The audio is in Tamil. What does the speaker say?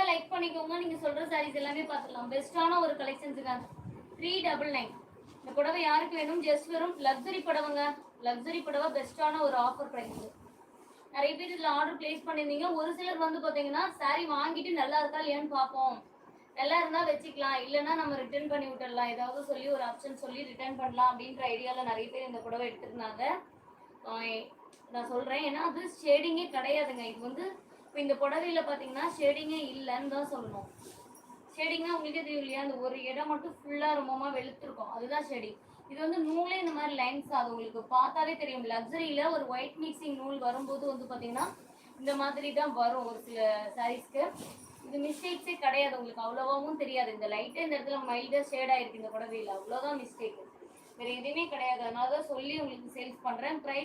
லைக் பண்ணிக்கோங்க. நீங்கள் சொல்கிற சாரீஸ் எல்லாமே பார்த்துக்கலாம். பெஸ்ட்டான ஒரு கலெக்ஷன்ஸுங்க. 399. இந்த புடவை யாருக்கு வேணும்? ஜஸ்ட் வெறும் லக்ஸரி புடவைங்க. லக்ஸரி புடவை பெஸ்ட்டான ஒரு ஆஃபர் ப்ரைஸ். நிறைய பேர் இதில் ஆர்டர் பிளேஸ் பண்ணியிருந்தீங்க. ஒரு சிலர் வந்து பார்த்தீங்கன்னா சாரீ வாங்கிட்டு நல்லா இருக்கா இல்லையான்னு பார்ப்போம், நல்லா இருந்தால் வச்சுக்கலாம், இல்லைன்னா நம்ம ரிட்டர்ன் பண்ணி விட்டுடலாம், ஏதாவது சொல்லி ஒரு ஆப்ஷன் சொல்லி ரிட்டர்ன் பண்ணலாம் அப்படின்ற ஐடியாவில் நிறைய பேர் இந்த புடவை எடுத்திருந்தாங்க. நான் சொல்கிறேன், ஏன்னா அது ஷேடிங்கே கிடையாதுங்க. இது வந்து இப்போ இந்த புடவையில் பார்த்தீங்கன்னா ஷேடிங்கே இல்லைன்னு தான் சொல்லணும். ஷேடிங்னா உங்களுக்கே தெரியும் இல்லையா, அந்த ஒரு இடம் மட்டும் ஃபுல்லாக ரொம்பமா வெளுத்துருக்கும், அதுதான் ஷேடிங். இது வந்து நூலே இந்த மாதிரி லைன்ஸ், அது உங்களுக்கு பார்த்தாலே தெரியும். லக்ஸரியில் ஒரு ஒயிட் மிக்சிங் நூல் வரும்போது வந்து பார்த்தீங்கன்னா இந்த மாதிரி தான் வரும் ஒரு சில சாரீஸ்க்கு. இது மிஸ்டேக்ஸே கிடையாது, உங்களுக்கு அவ்வளோவாவும் தெரியாது. இந்த லைட்டே இந்த இடத்துல மைல்டாக ஷேட் ஆகிருக்கு இந்த புடவையில், அவ்வளோதான் மிஸ்டேக், வேறு எதுவுமே கிடையாது. அதனால தான் சொல்லி உங்களுக்கு சேல்ஸ் பண்ணுறேன். ப்ரைஸ்